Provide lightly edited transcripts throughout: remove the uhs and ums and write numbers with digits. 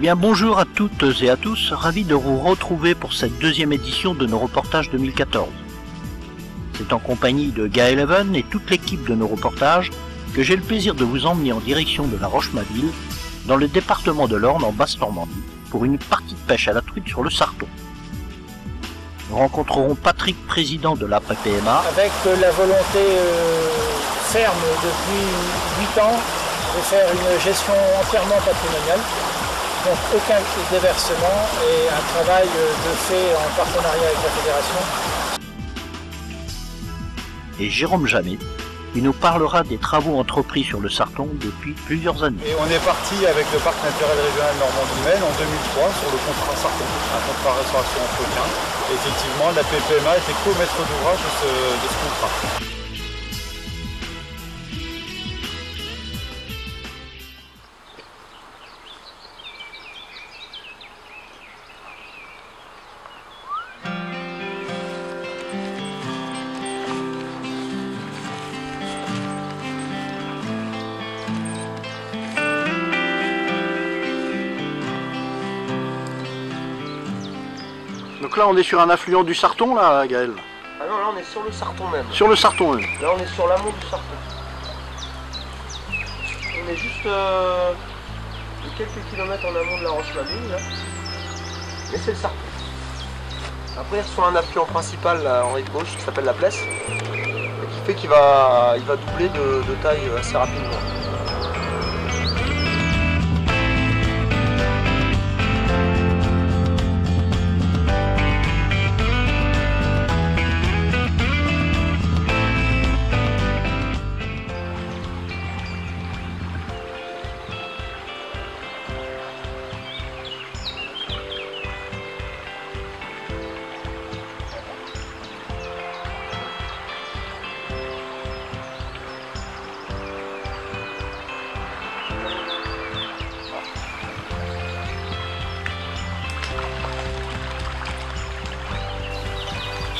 bien bonjour à toutes et à tous, ravi de vous retrouver pour cette deuxième édition de nos reportages 2014. C'est en compagnie de Gaël Even et toute l'équipe de nos reportages que j'ai le plaisir de vous emmener en direction de la Roche-Mabille, dans le département de l'Orne en Basse-Normandie, pour une partie de pêche à la truite sur le Sarton. Nous rencontrerons Patrick, président de l'APPMA. Avec la volonté ferme depuis 8 ans de faire une gestion entièrement patrimoniale. Donc aucun déversement et un travail de fait en partenariat avec la fédération. Et Jérôme Jamet, qui nous parlera des travaux entrepris sur le Sarton depuis plusieurs années. Et on est parti avec le parc naturel régional Normandie-Maine en 2003 sur le contrat Sarton, un contrat restauration entretien. Et effectivement, la PPMA était co-maître d'ouvrage de ce contrat. Donc là on est sur un affluent du Sarton là, Gaël? Ah non, là on est sur le Sarton même. Sur le Sarton même. Là on est sur l'amont du Sarton. On est juste quelques kilomètres en amont de la Roche-Mabille là. Mais c'est le Sarton. Après il reçoit un affluent principal là, en rive gauche qui s'appelle la Plesse. Et qui fait qu'il va doubler de taille assez rapidement.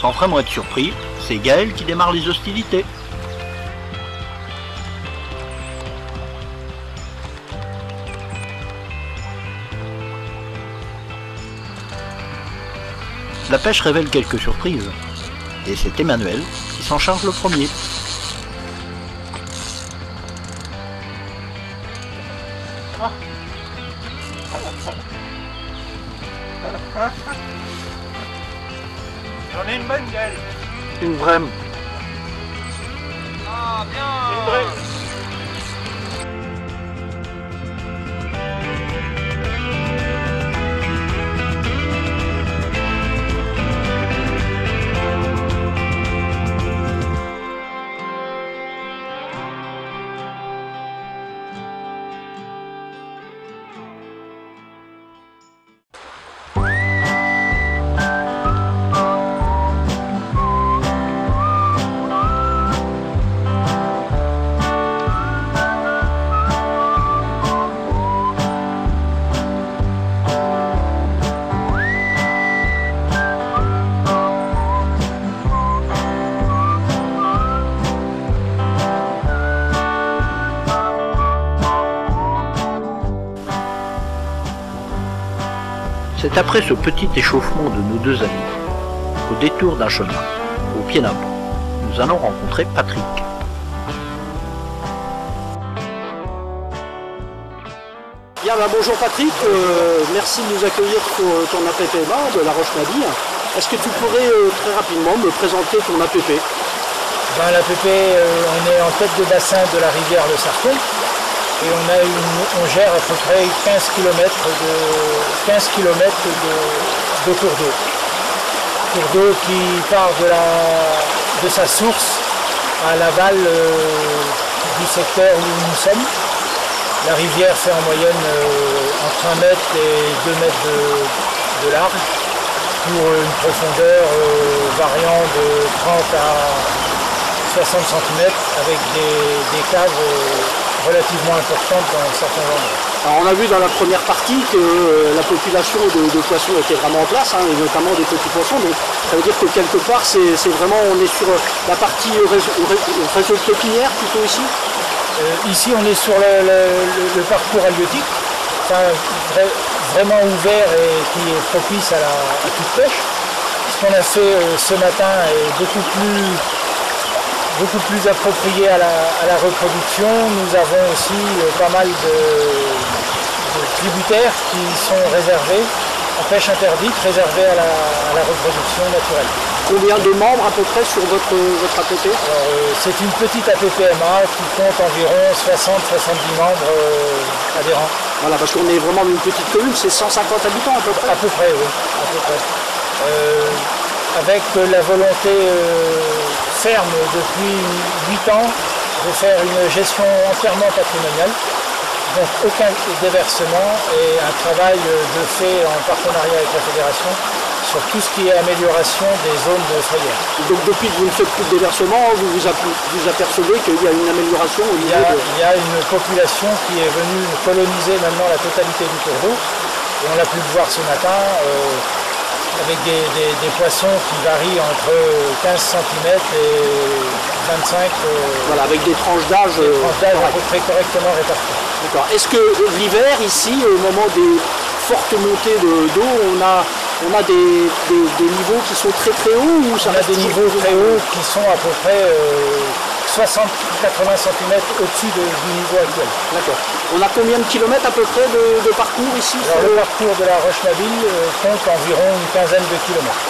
Sans vraiment être surpris, c'est Gaël qui démarre les hostilités. La pêche révèle quelques surprises, et c'est Emmanuel qui s'en charge le premier. J'en ai une bonne gueule. Une brème. Ah bien. Une vraie. C'est après ce petit échauffement de nos deux amis, au détour d'un chemin, au pied d'un pont, nous allons rencontrer Patrick. Bien, bonjour Patrick, merci de nous accueillir pour ton APPMA de la Roche-Mabille. Est-ce que tu pourrais très rapidement me présenter ton APP? L'APP, on est en tête de bassin de la rivière le Sarton. Et on gère à peu près 15 km de cours d'eau. Cours d'eau qui part de sa source à l'aval du secteur où nous sommes. La rivière fait en moyenne entre 1 mètre et 2 mètres de large pour une profondeur variant de 30 à 60 cm avec des caves relativement importante dans certains endroits. Alors on a vu dans la première partie que la population de poissons était vraiment en place, et notamment des petits poissons, donc ça veut dire que quelque part c'est vraiment, on est sur la partie réseau de pépinière plutôt ici. Ici on est sur le parcours halieutique, enfin vraiment ouvert et qui est propice à toute pêche. Ce qu'on a fait ce matin est beaucoup plus approprié à la reproduction. Nous avons aussi pas mal de tributaires qui sont réservés en pêche interdite, réservés à la reproduction naturelle. Combien de membres à peu près sur votre APP? C'est une petite APPMA qui compte environ 60-70 membres adhérents. Voilà, parce qu'on est vraiment une petite commune, c'est 150 habitants à peu près? À peu près, oui. À peu près. Avec la volonté ferme depuis 8 ans de faire une gestion entièrement patrimoniale. Donc aucun déversement et un travail de fait en partenariat avec la fédération sur tout ce qui est amélioration des zones de foyer. Donc depuis que vous ne faites plus de déversement, vous apercevez qu'il y a une amélioration au niveau Il y a une population qui est venue coloniser maintenant la totalité du cours d'eau. Et on l'a pu le voir ce matin avec des poissons qui varient entre 15 cm et 25 voilà, avec des tranches d'âge à peu près correctement réparties. D'accord. Est-ce que l'hiver, ici, au moment des fortes montées d'eau, on a des niveaux qui sont très hauts ou ça On a des niveaux très hauts qui sont à peu près 60-80 cm au-dessus du niveau actuel. D'accord. On a combien de kilomètres à peu près de parcours ici? Alors, le parcours de la Roche-Mabille compte environ une quinzaine de kilomètres.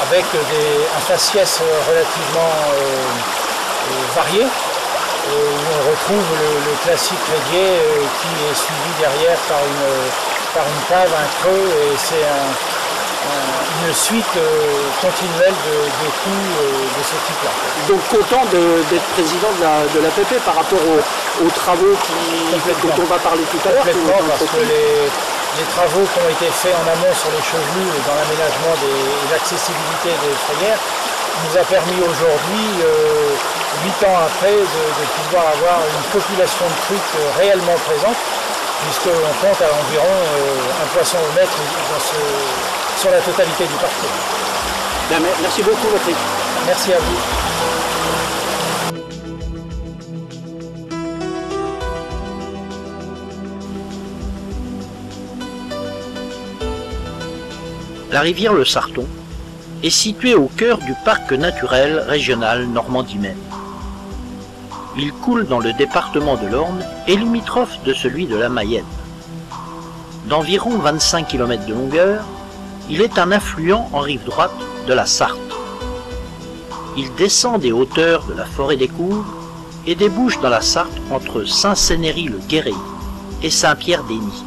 Avec un faciès relativement varié. Où on retrouve le classique réguier qui est suivi derrière par une cave, un creux, et c'est une suite continuelle de coups de ce type-là. Donc content d'être président de l'APP par rapport aux travaux dont on va parler tout à l'heure. Complètement, parce que les travaux qui ont été faits en amont sur les chevelus et dans l'aménagement et l'accessibilité des fourrières nous a permis aujourd'hui, 8 ans après, de pouvoir avoir une population de trucs réellement présente, puisqu'on compte à environ un poisson au mètre sur la totalité du parcours. Bien, merci beaucoup, Patrick. Merci à vous. La rivière le Sarton est située au cœur du parc naturel régional Normandie-Maine. Il coule dans le département de l'Orne et limitrophe de celui de la Mayenne. D'environ 25 km de longueur, il est un affluent en rive droite de la Sarthe. Il descend des hauteurs de la forêt des Couves et débouche dans la Sarthe entre Saint-Cénéry-le-Guéret et Saint-Pierre-des-Nids.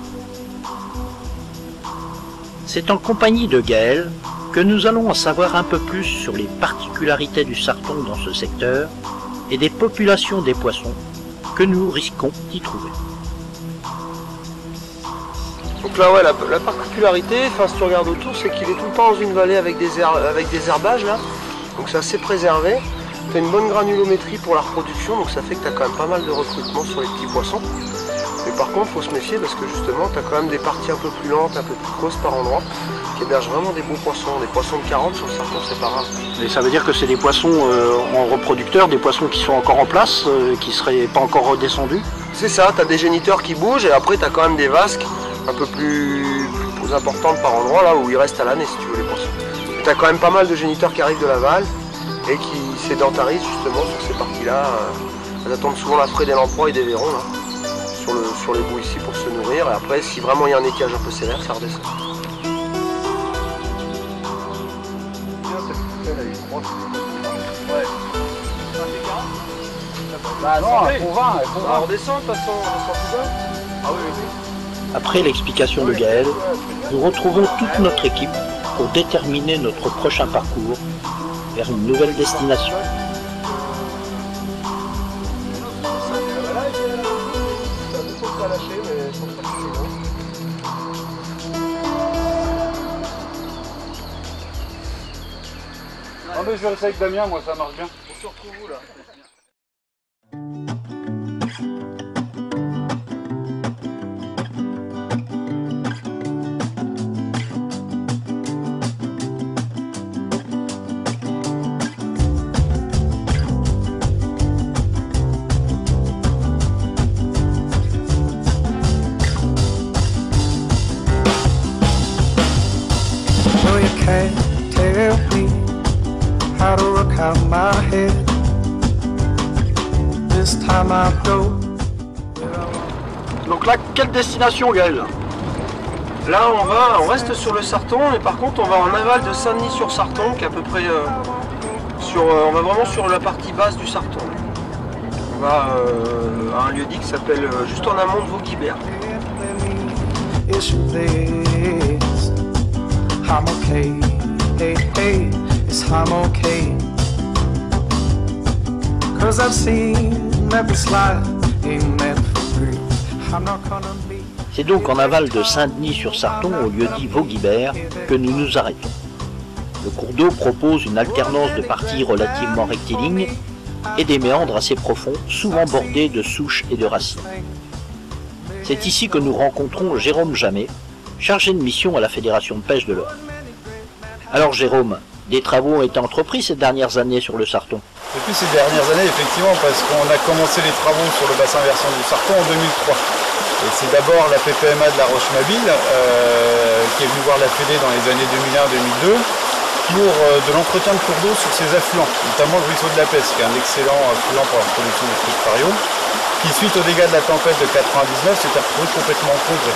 C'est en compagnie de Gaël que nous allons en savoir un peu plus sur les particularités du Sarton dans ce secteur et des populations des poissons que nous risquons d'y trouver. Donc là, ouais, la particularité, si tu regardes autour, c'est qu'il est tout le temps dans une vallée avec des herbages là. Donc c'est assez préservé. Tu as une bonne granulométrie pour la reproduction, donc ça fait que tu as quand même pas mal de recrutement sur les petits poissons. Mais par contre, il faut se méfier parce que justement, tu as quand même des parties un peu plus lentes, un peu plus creuses par endroit, qui hébergent vraiment des beaux poissons. Des poissons de 40 sur le Sarton, c'est pas rare. Et ça veut dire que c'est des poissons en reproducteurs, des poissons qui sont encore en place, qui ne seraient pas encore redescendus? C'est ça, tu as des géniteurs qui bougent et après tu as quand même des vasques un peu plus importantes par endroit, là où ils restent à l'année si tu veux les poissons. Tu as quand même pas mal de géniteurs qui arrivent de l'aval et qui sédentarisent justement sur ces parties-là. Elles attendent souvent la fraie des lamproies et des vairons là, sur les bouts ici pour se nourrir. Et après, si vraiment il y a un étiage un peu sévère, ça redescend. Bah non, elle font 20, elle font 20. On redescend de toute façon, on descend plus bas. Ah oui, oui. Après l'explication de Gaël, nous retrouvons toute notre équipe pour déterminer notre prochain parcours vers une nouvelle destination. Non mais je vais rester avec Damien, moi ça marche bien. On se retrouve où là? around my head. This time I'll go. Donc là, quelle destination, Gaël? Là, on reste sur le Sarton, et par contre, on va en aval de Saint-Denis-sur-Sarton, qui est à peu près on va vraiment sur la partie basse du Sarton. On va à un lieu-dit qui s'appelle juste en amont de Vauguibert. I'm okay, hey, hey, yes, I'm okay. 'Cause I've seen that this life ain't meant for free. I'm not gonna be. C'est donc en aval de Saint-Denis-sur-Sarton, au lieu-dit Vauguibert, que nous nous arrêtons. Le cours d'eau propose une alternance de parties relativement rectilignes et des méandres assez profonds, souvent bordés de souches et de racines. C'est ici que nous rencontrons Jérôme Jamet, chargé de mission à la Fédération de pêche de l'Eure. Alors Jérôme, des travaux ont été entrepris ces dernières années sur le Sarton? Depuis ces dernières années, effectivement, parce qu'on a commencé les travaux sur le bassin versant du Sarton en 2003. Et c'est d'abord la PPMA de La Roche-Mabille qui est venue voir la Fédé dans les années 2001-2002 pour de l'entretien de cours d'eau sur ses affluents, notamment le ruisseau de la Peste, qui est un excellent affluent pour la production de trucs fario, qui suite aux dégâts de la tempête de 99 s'était retrouvé complètement encombré.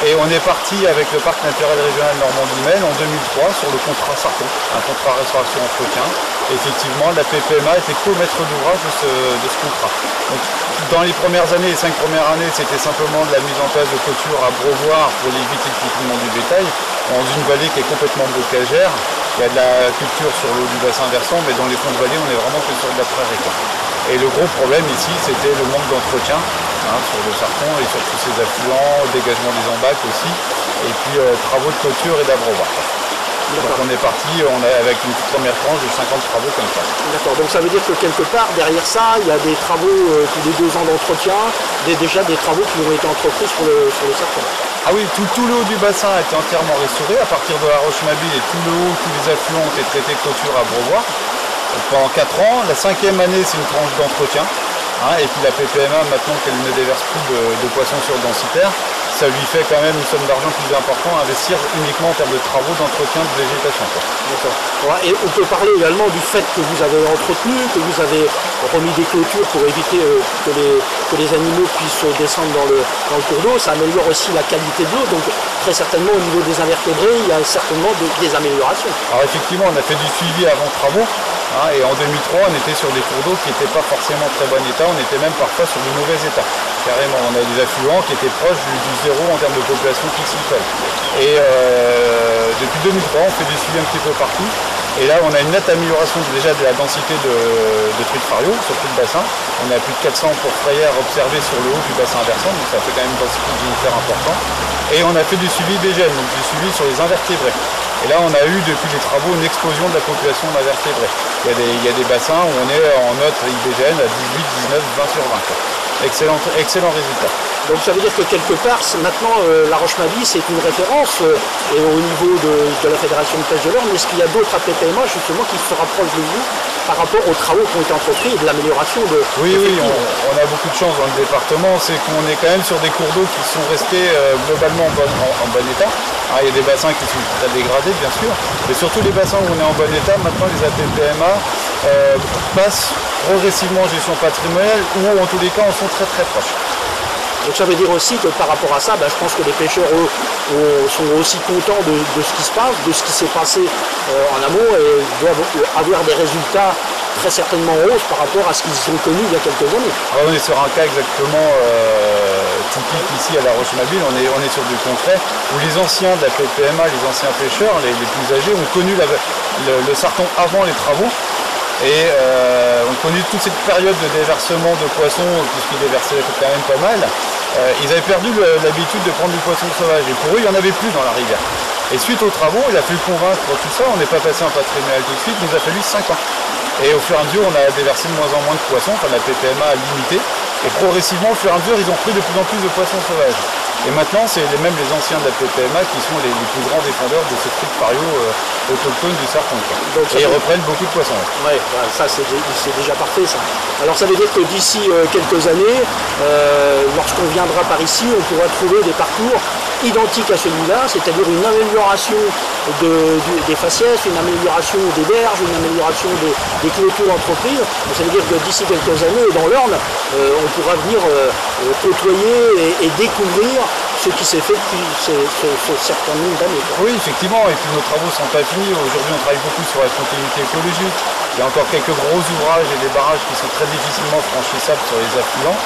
Et on est parti avec le parc naturel régional Normandie-Maine en 2003 sur le contrat Sarton, un contrat restauration entretien. Effectivement, la PPMA était co-maître d'ouvrage de ce contrat. Donc, dans les premières années, les 5 premières années, c'était simplement de la mise en place de clôtures à Beauvoir pour éviter le piétinement du bétail, dans une vallée qui est complètement bocagère. Il y a de la culture sur l'eau du bassin versant, mais dans les fonds de vallée, on est vraiment que sur de la prairie, quoi. Et le gros problème ici, c'était le manque d'entretien sur le Sarton et sur tous ses affluents, dégagement des embâcles aussi, et puis travaux de clôture et d'abreuvoir. Donc on est parti avec une première tranche de 50 travaux comme ça. D'accord, donc ça veut dire que quelque part, derrière ça, il y a des travaux tous les 2 ans d'entretien, déjà des travaux qui ont été entrepris sur le Sarton. Ah oui, tout le haut du bassin a été entièrement restauré, à partir de La Roche-Mabille et tout le haut, tous les affluents ont été traités clôture à Beauvoir. Pendant 4 ans, la 5e année c'est une tranche d'entretien, et puis la PPMA, maintenant qu'elle ne déverse plus de poissons sur densitaire, ça lui fait quand même une somme d'argent plus importante à investir uniquement en termes de travaux d'entretien de végétation. D'accord. Et on peut parler également du fait que vous avez entretenu, que vous avez remis des clôtures pour éviter que les animaux puissent descendre dans le cours d'eau. Ça améliore aussi la qualité de l'eau, donc très certainement au niveau des invertébrés, il y a certainement des améliorations. Alors effectivement, on a fait du suivi avant travaux. Et en 2003, on était sur des cours d'eau qui n'étaient pas forcément en très bon état, on était même parfois sur du mauvais état. Carrément, on a des affluents qui étaient proches du zéro en termes de population piscicole. Et depuis 2003, on fait des suivis un petit peu partout. Et là, on a une nette amélioration déjà de la densité de truites fario sur tout le bassin. On a plus de 400 pourfraillères observées sur le haut du bassin versant, donc ça fait quand même une densité génitaire importante. Et on a fait du suivi BGN, donc du suivi sur les invertébrés. Et là, on a eu depuis les travaux une explosion de la population d'invertébrés. Il y a des bassins où on est en note IBGN à 18, 19, 20 sur 20. Quoi. Excellent résultat. Donc ça veut dire que quelque part, maintenant, La Roche-Mabille, c'est une référence et au niveau de la Fédération de pêche de l'Eure, mais est-ce qu'il y a d'autres APPMA justement qui se rapprochent de vous par rapport aux travaux qui ont été entrepris et de l'amélioration de... Oui, on a beaucoup de chance dans le département, c'est qu'on est quand même sur des cours d'eau qui sont restés globalement en bon état. Il y a des bassins qui sont très dégradés, bien sûr, mais surtout les bassins où on est en bon état, maintenant les APPMA passent progressivement en gestion patrimoniale ou en tous les cas en sont très très proches. Donc ça veut dire aussi que par rapport à ça, je pense que les pêcheurs eux, sont aussi contents de ce qui se passe, de ce qui s'est passé en amont et doivent avoir des résultats très certainement en hausse par rapport à ce qu'ils ont connu il y a quelques années. Alors on est sur un cas exactement typique ici à La Roche-Mabille, on est sur du concret où les anciens de la PPMA, les anciens pêcheurs, les plus âgés ont connu le Sarton avant les travaux. Et on connaît toute cette période de déversement de poissons, puisqu'ils déversaient quand même pas mal. Ils avaient perdu l'habitude de prendre du poisson sauvage. Et pour eux, il n'y en avait plus dans la rivière. Et suite aux travaux, il a fallu convaincre tout ça. On n'est pas passé en patrimonial tout de suite, il nous a fallu 5 ans. Et au fur et à mesure, on a déversé de moins en moins de poissons, enfin la PPMA a limité. Et progressivement, au fur et à mesure, ils ont pris de plus en plus de poissons sauvages. Et maintenant, c'est même les anciens de la PPMA qui sont les plus grands défendeurs de ce truc fario autochtone du Sarton. Et ils reprennent beaucoup de poissons. Ouais, ça c'est déjà parfait ça. Alors ça veut dire que d'ici quelques années, lorsqu'on viendra par ici, on pourra trouver des parcours identique à celui-là, c'est-à-dire une amélioration des faciès, une amélioration des berges, une amélioration des clôtures d'entreprise. Ça veut dire que d'ici quelques années, dans l'Orne, on pourra venir côtoyer et découvrir ce qui s'est fait depuis ce certain nombre d'années. Oui, effectivement, et puis nos travaux sont pas finis. Aujourd'hui, on travaille beaucoup sur la continuité écologique. Il y a encore quelques gros ouvrages et des barrages qui sont très difficilement franchissables sur les affluents.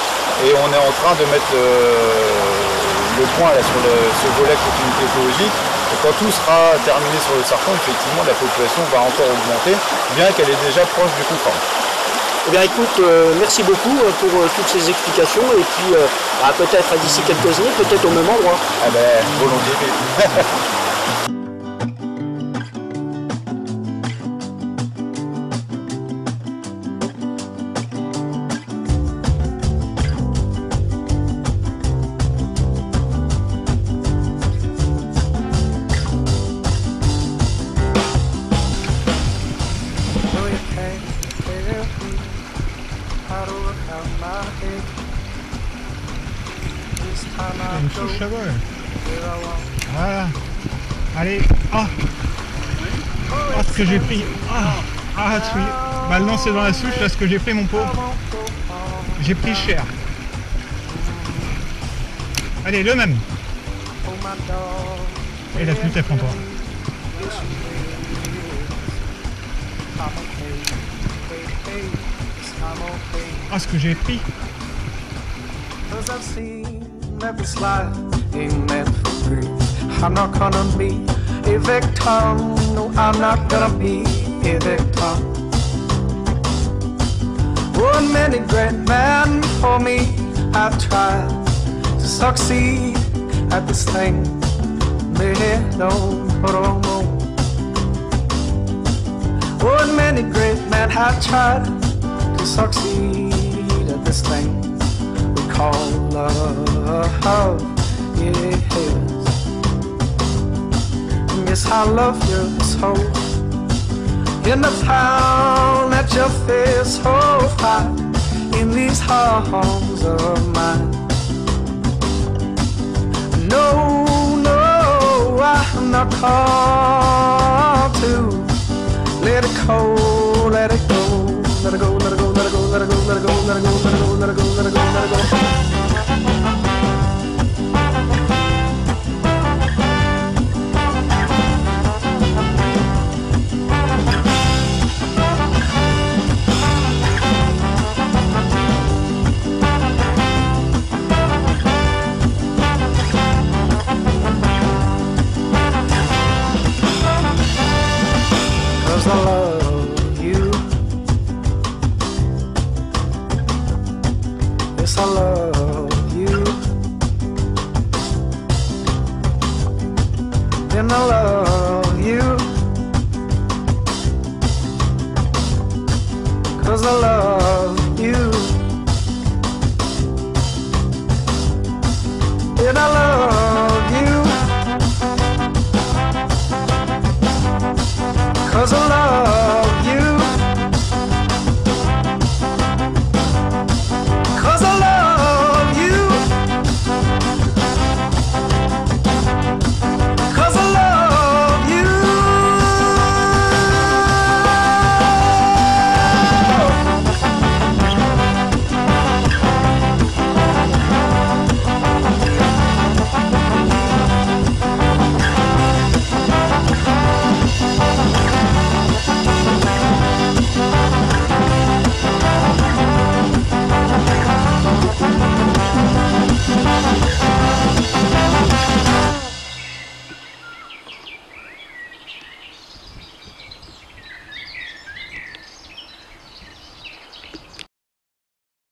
Et on est en train de mettre le point là, sur ce volet continuité écologique. Et quand tout sera terminé sur le Sarton, effectivement, la population va encore augmenter, bien qu'elle est déjà proche du conforme. Eh bien écoute, merci beaucoup pour toutes ces explications et puis peut-être d'ici quelques années, peut-être au même endroit. Ah ben, volontiers. Une souche là-bas. Voilà. Allez. Ah, ce que j'ai pris. Tu vas le lancer dans la souche, là, ce que j'ai pris, mon pauvre. J'ai pris cher. Allez, le même. Et la flûte, elle prend pas. Ce que j'ai pris. That this life ain't meant for grief. I'm not gonna be a victim. No, I'm not gonna be a victim. Oh, many great men before me have tried to succeed at this thing. They don't put on more. Oh, many great men have tried to succeed at this thing we call love. Yes, yes, I love you so. In the town that you feel so fine, in these arms of mine. No, no, I'm not called to let it go, let it go, let it go, let it go, let it go, let it go, let it go, let it go, let it go, let it go, let it go, let it go. I love you. Yes, I love you. And I love you. 'Cause I love you. And I love you. 'Cause I love